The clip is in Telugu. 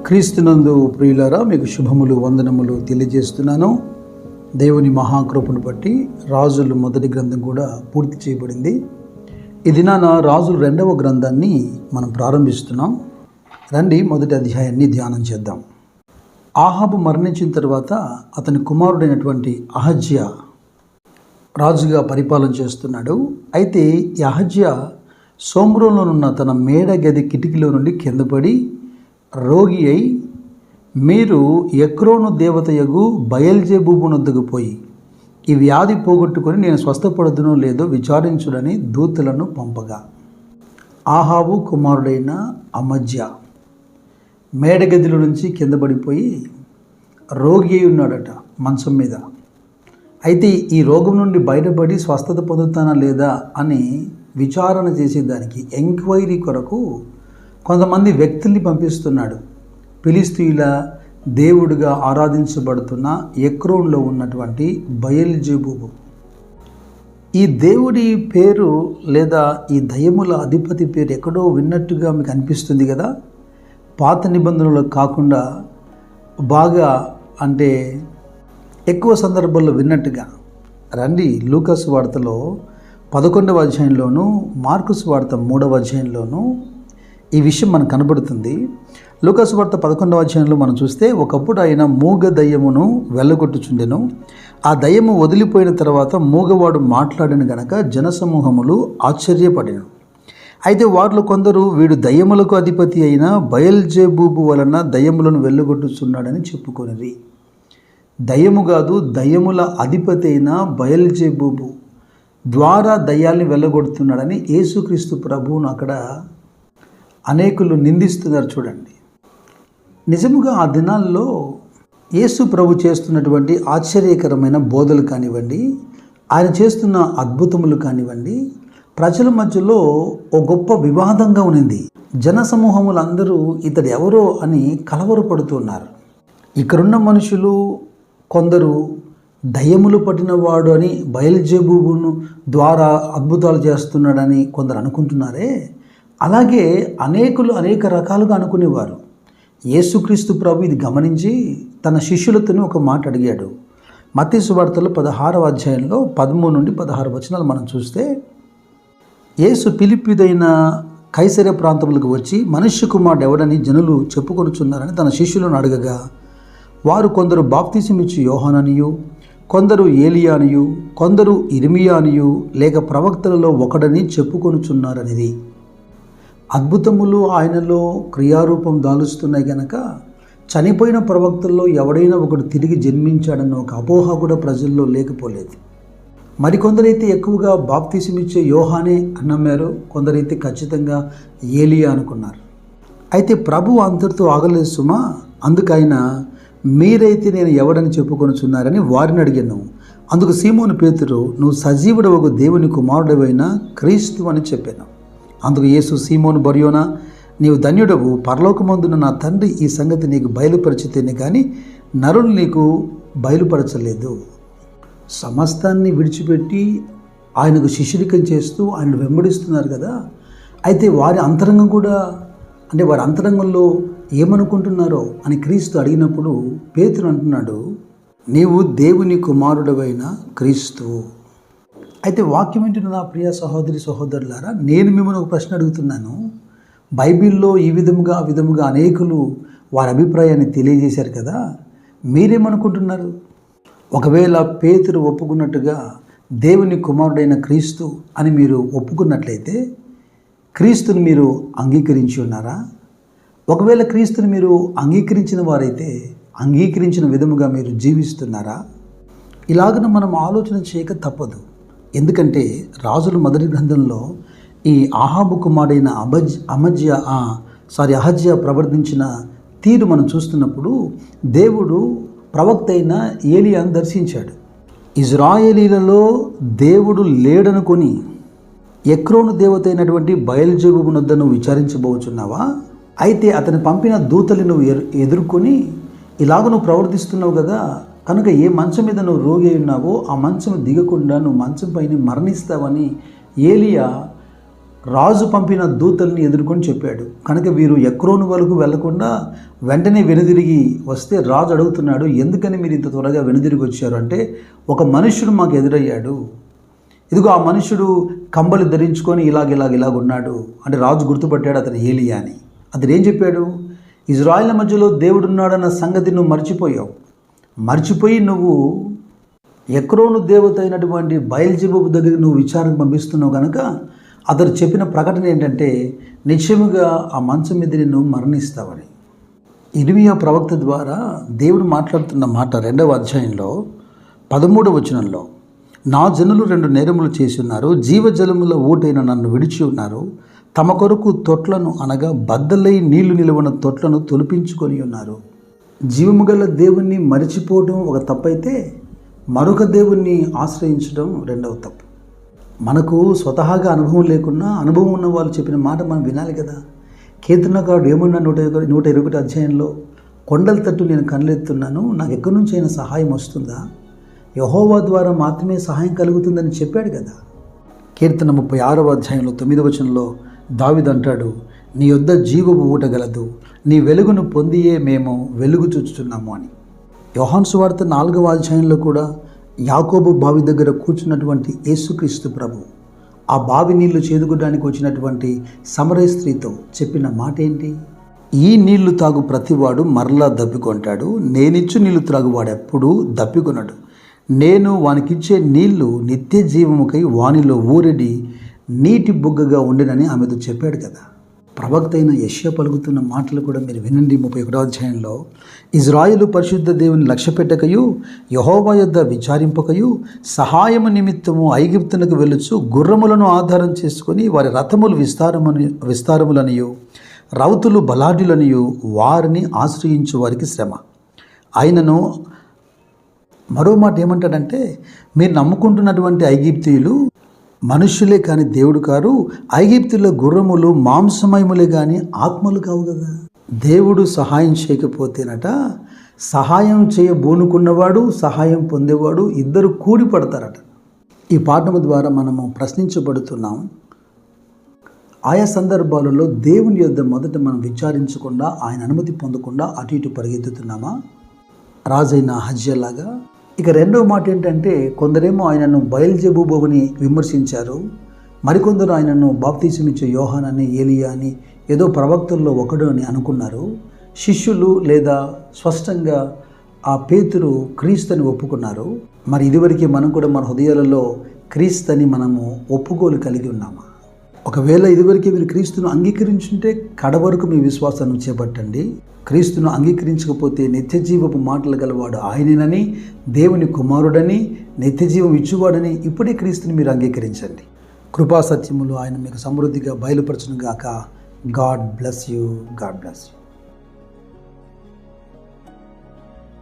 క్రీస్తునందు ప్రియులారా, మీకు శుభములు వందనములు తెలియజేస్తున్నాను. దేవుని మహాకృపను బట్టి రాజులు మొదటి గ్రంథం కూడా పూర్తి చేయబడింది. ఈ దినాన రాజులు 2వ గ్రంథాన్ని మనం ప్రారంభిస్తున్నాం. రండి మొదటి అధ్యాయాన్ని ధ్యానం చేద్దాం. ఆహాబు మరణించిన తర్వాత అతని కుమారుడైనటువంటి అహజ్యా రాజుగా పరిపాలన చేస్తున్నాడు. అయితే ఈ అహజ్యా సోమ్రోన్లోనున్న తన మేడ గది కిటికీలో నుండి కిందపడి రోగి అయి, మీరు ఎక్రోను దేవతయగు బయల్జెబూబునొద్దకు పోయి ఈ వ్యాధి పోగొట్టుకొని నేను స్వస్థపడుదునో లేదో విచారించుడని దూతలను పంపగా, ఆహాబు కుమారుడైన అమజ్యా మేడగదిలో నుంచి కింద పడిపోయి రోగి అయి ఉన్నాడట మంచం మీద. అయితే ఈ రోగం నుండి బయటపడి స్వస్థత పొందుతానా లేదా అని విచారణ చేసేదానికి ఎంక్వైరీ కొరకు కొంతమంది వ్యక్తుల్ని పంపిస్తున్నాడు. ఫిలిష్తీయుల దేవుడిగా ఆరాధించబడుతున్న ఎక్రోన్లో ఉన్నటువంటి బయల్జెబూబు. ఈ దేవుడి పేరు లేదా ఈ దయ్యముల అధిపతి పేరు ఎక్కడో విన్నట్టుగా మీకు అనిపిస్తుంది కదా. పాత నిబంధనలు కాకుండా బాగా అంటే ఎక్కువ సందర్భాల్లో విన్నట్టుగా. రండి, లూకాసు వార్తలో 11వ అధ్యాయంలోను, మార్కుసు వార్త 3వ అధ్యాయంలోను ఈ విషయం మనకు కనబడుతుంది. లూకాసు వార్త 11వ అధ్యాయంలో మనం చూస్తే, ఒకప్పుడు ఆయన మూగ దయ్యమును వెళ్ళగొట్టుచుండెను. ఆ దయ్యము వదిలిపోయిన తర్వాత మూగవాడు మాట్లాడిన గనక జనసమూహములు ఆశ్చర్యపడెను. అయితే వారిలో కొందరు, వీడు దయ్యములకు అధిపతి అయిన బయల్జెబూబు వలన దయ్యములను వెళ్ళగొట్టుచున్నాడని చెప్పుకొనిరి. దయ్యము కాదు, దయ్యముల అధిపతి అయిన బయల్జెబూబు ద్వారా దయ్యాల్ని వెళ్ళగొడుతున్నాడని యేసుక్రీస్తు ప్రభువును అక్కడ అనేకులు నిందిస్తున్నారు. చూడండి, నిజముగా ఆ దినాల్లో యేసు ప్రభు చేస్తున్నటువంటి ఆశ్చర్యకరమైన బోధలు కానివ్వండి, ఆయన చేస్తున్న అద్భుతములు కానివ్వండి, ప్రజల మధ్యలో ఓ గొప్ప వివాదంగా ఉన్నది. జనసమూహములందరూ ఇతడు ఎవరో అని కలవరపడుతున్నారు. ఇక్కడున్న మనుషులు కొందరు దయ్యములు పట్టినవాడు అని బయల్జెబూబును ద్వారా అద్భుతాలు చేస్తున్నాడని కొందరు అనుకుంటున్నారే, అలాగే అనేకులు అనేక రకాలుగా అనుకునేవారు. యేసుక్రీస్తు ప్రభు ఇది గమనించి తన శిష్యులతో ఒక మాట అడిగాడు. మత్తయి సువార్తలో 16వ అధ్యాయంలో 13 నుండి 16 వచనాలు మనం చూస్తే, యేసు ఫిలిప్పీదైన కైసరయ ప్రాంతములకు వచ్చి మనుష్య కుమారుడు ఎవడని జనులు చెప్పుకొనుచున్నారని తన శిష్యులను అడగగా, వారు కొందరు బాప్తిసమిచ్చు యోహాననియు, కొందరు ఏలియానియు, కొందరు ఇర్మియానియు లేక ప్రవక్తలలో ఒకడని చెప్పుకొనుచున్నారనిది. అద్భుతములు ఆయనలో క్రియారూపం దాలుస్తున్నాయి కనుక చనిపోయిన ప్రవక్తల్లో ఎవడైనా ఒకడు తిరిగి జన్మించాడన్న ఒక అపోహ కూడా ప్రజల్లో లేకపోలేదు. మరికొందరైతే ఎక్కువగా బాప్తిసమిచ్చే యోహానే నమ్మారు, కొందరైతే ఖచ్చితంగా ఏలియా అనుకున్నారు. అయితే ప్రభు అంతటితో ఆగలేదు సుమా. అందుకైన మీరైతే నేను ఎవడని చెప్పుకొనుచున్నారని వారిని అడిగాను. అందుకు సీమోను పేతురు, నువ్వు సజీవుడు ఒక దేవుని కుమారుడవైన క్రీస్తు అని చెప్పాను. అందుకు యేసు, సీమోను బర్యోనా, నీవు ధన్యుడవు, పరలోకమందున నా తండ్రి ఈ సంగతి నీకు బయలుపరిచితేనే కానీ నరులు నీకు బయలుపరచలేదు. సమస్తాన్ని విడిచిపెట్టి ఆయనకు శిష్యుడికం చేస్తూ ఆయన వెంబడిస్తున్నారు కదా. అయితే వారి అంతరంగం కూడా, అంటే వారి అంతరంగంలో ఏమనుకుంటున్నారో అని క్రీస్తు అడిగినప్పుడు పేతురు అంటున్నాడు, నీవు దేవుని కుమారుడవైన క్రీస్తు. అయితే వాక్యం ఏంటంటే, నా ప్రియ సహోదరి సహోదరులారా, నేను మిమ్మల్ని ఒక ప్రశ్న అడుగుతున్నాను. బైబిల్లో ఈ విధముగా ఆ విధముగా అనేకులు వారి అభిప్రాయాన్ని తెలియజేశారు కదా, మీరేమనుకుంటున్నారు? ఒకవేళ పేతురు ఒప్పుకున్నట్టుగా దేవుని కుమారుడైన క్రీస్తు అని మీరు ఒప్పుకున్నట్లయితే క్రీస్తుని మీరు అంగీకరించి ఉన్నారా? ఒకవేళ క్రీస్తుని మీరు అంగీకరించిన వారైతే అంగీకరించిన విధముగా మీరు జీవిస్తున్నారా? ఇలాగన మనం ఆలోచన చేయక తప్పదు. ఎందుకంటే రాజుల మొదటి గ్రంథంలో ఈ ఆహాబు కుమారుడైన అహజ్యా ప్రవర్తించిన తీరు మనం చూస్తున్నప్పుడు దేవుడు ప్రవక్త అయిన ఏలియాను దర్శించాడు. ఇజ్రాయేలీలలో దేవుడు లేడనుకొని ఎక్రోను దేవత అయినటువంటి బయల్జెబూబునొద్ద నువ్వు విచారించబోచున్నావా? అయితే అతను పంపిన దూతలు నువ్వు ఎదుర్కొని ఇలాగ నువ్వు ప్రవర్తిస్తున్నావు కదా, కనుక ఏ మంచం మీద నువ్వు రోగి అయి ఉన్నావో ఆ మంచం దిగకుండా నువ్వు మంచం పైన మరణిస్తావని ఏలియా రాజు పంపిన దూతల్ని ఎదుర్కొని చెప్పాడు. కనుక వీరు ఎక్రోను వరకు వెళ్లకుండా వెంటనే వెనుదిరిగి వస్తే రాజు అడుగుతున్నాడు, ఎందుకని మీరు ఇంత త్వరగా వెనుదిరిగి వచ్చారు అంటే, ఒక మనుష్యుడు మాకు ఎదురయ్యాడు, ఇదిగో ఆ మనుష్యుడు కంబలు ధరించుకొని ఇలాగున్నాడు అంటే రాజు గుర్తుపట్టాడు అతను ఏలియా అని. అతను ఏం చెప్పాడు, ఇజ్రాయెల్ మధ్యలో దేవుడున్నాడన్న సంగతి నువ్వు మర్చిపోయి నువ్వు ఎక్రోను దేవత అయినటువంటి బయల్జెబూబు దగ్గరికి నువ్వు విచారణ పంపిస్తున్నావు కనుక అతను చెప్పిన ప్రకటన ఏంటంటే, నిశ్చయముగా ఆ మంచం మీద నిన్ను మరణిస్తావని. ఇర్మియా ప్రవక్త ద్వారా దేవుడు మాట్లాడుతున్న మాట 2వ అధ్యాయంలో 13వ వచనంలో, నా జనులు 2 నేరములు చేసి ఉన్నారు, జీవజలముల ఊటైన నన్ను విడిచి ఉన్నారు, తమ కొరకు తొట్లను అనగా బద్దలై నీళ్లు నిలవన తొట్లను తొలిపించుకొని ఉన్నారు. జీవము గల దేవుణ్ణి మరిచిపోవడం ఒక తప్పైతే, మరొక దేవుణ్ణి ఆశ్రయించడం రెండవ తప్పు. మనకు స్వతహాగా అనుభవం లేకున్నా అనుభవం ఉన్న వాళ్ళు చెప్పిన మాట మనం వినాలి కదా. కీర్తనకారుడు ఏమన్నా 121 అధ్యాయంలో, కొండల తట్టు నేను కళ్ళెత్తున్నాను, నాకు ఎక్కడి నుంచి అయినా సహాయం వస్తుందా, యెహోవా ద్వారా మాత్రమే సహాయం కలుగుతుందని చెప్పాడు కదా. కీర్తన 36వ అధ్యాయంలో 9వ వచనంలో దావీదు అంటాడు, నీ యొద్ద జీవపు ఊట గలదు, నీ వెలుగును పొందియే మేము వెలుగు చూచుచున్నాము అని. యోహాను సువార్త 4వ అధ్యాయంలో కూడా యాకోబు బావి దగ్గర కూర్చున్నటువంటి యేసుక్రీస్తు ప్రభు ఆ బావి నీళ్లు చేదుకోవడానికి వచ్చినటువంటి సమరయ స్త్రీతో చెప్పిన మాట ఏంటి, ఈ నీళ్లు తాగు ప్రతివాడు మరలా దప్పికొంటాడు, నేనిచ్చు నీళ్లు త్రాగువాడు ఎప్పుడూ దప్పికొనడు, నేను వానికిచ్చే నీళ్లు నిత్య జీవముకై వానిలో ఊరెడి నీటి బుగ్గగా ఉండేనని ఆమెతో చెప్పాడు కదా. ప్రవక్త అయిన యెషయా పలుకుతున్న మాటలు కూడా మీరు వినండి. 31వ అధ్యాయంలో, ఇజ్రాయేలు పరిశుద్ధ దేవుని లక్ష్యపెట్టకయు యెహోవా యొద్ద విచారింపకయు సహాయము నిమిత్తము ఐగుప్తునకు వెళ్ళుచు గుర్రములను ఆధారం చేసుకొని వారి రథములు విస్తారములనియు రౌతులు బలాఢ్యులనియు వారిని ఆశ్రయించు వారికి శ్రమ. ఆయనను మరో మాట ఏమంటాడంటే, మీరు నమ్ముకుంటున్నటువంటి ఐగుప్తీయులు మనుష్యులే కానీ దేవుడు కారు, ఐగుప్తుల గుర్రములు మాంసమయములే కానీ ఆత్మలు కావు కదా. దేవుడు సహాయం చేయకపోతేనట, సహాయం చేయబోనుకున్నవాడు సహాయం పొందేవాడు ఇద్దరు కూడి పడతారట. ఈ పాఠము ద్వారా మనము ప్రశ్నించబడుతున్నాం, ఆయా సందర్భాలలో దేవుని యొద్ద మొదట మనం విచారించకుండా ఆయన అనుమతి పొందకుండా అటు ఇటు పరిగెత్తుతున్నామా, రాజైన హజ్జలాగా. ఇక రెండవ మాట ఏంటంటే, కొందరేమో ఆయనను బయల్జెబూబుని విమర్శించారు, మరికొందరు ఆయనను బాప్తీసమిచ్చే యోహానని ఏలియా అని ఏదో ప్రవక్తల్లో ఒకడు అని అనుకున్నారు. శిష్యులు లేదా స్పష్టంగా ఆ పేతురు క్రీస్తుని ఒప్పుకున్నారు. మరి ఇదివరకే మనం కూడా మన హృదయాలలో క్రీస్తుని మనము ఒప్పుకోలు కలిగి ఉన్నామా? ఒకవేళ ఇదివరకే మీరు క్రీస్తును అంగీకరించుంటే కడవరకు మీ విశ్వాసాన్ని చేపట్టండి. క్రీస్తును అంగీకరించకపోతే నిత్యజీవపు మాటలు గలవాడు ఆయనేనని, దేవుని కుమారుడని, నిత్యజీవం ఇచ్చువాడని ఇప్పుడే క్రీస్తుని మీరు అంగీకరించండి. కృపా సత్యములు ఆయన మీకు సమృద్ధిగా బయలుపరచును గాక. God bless you.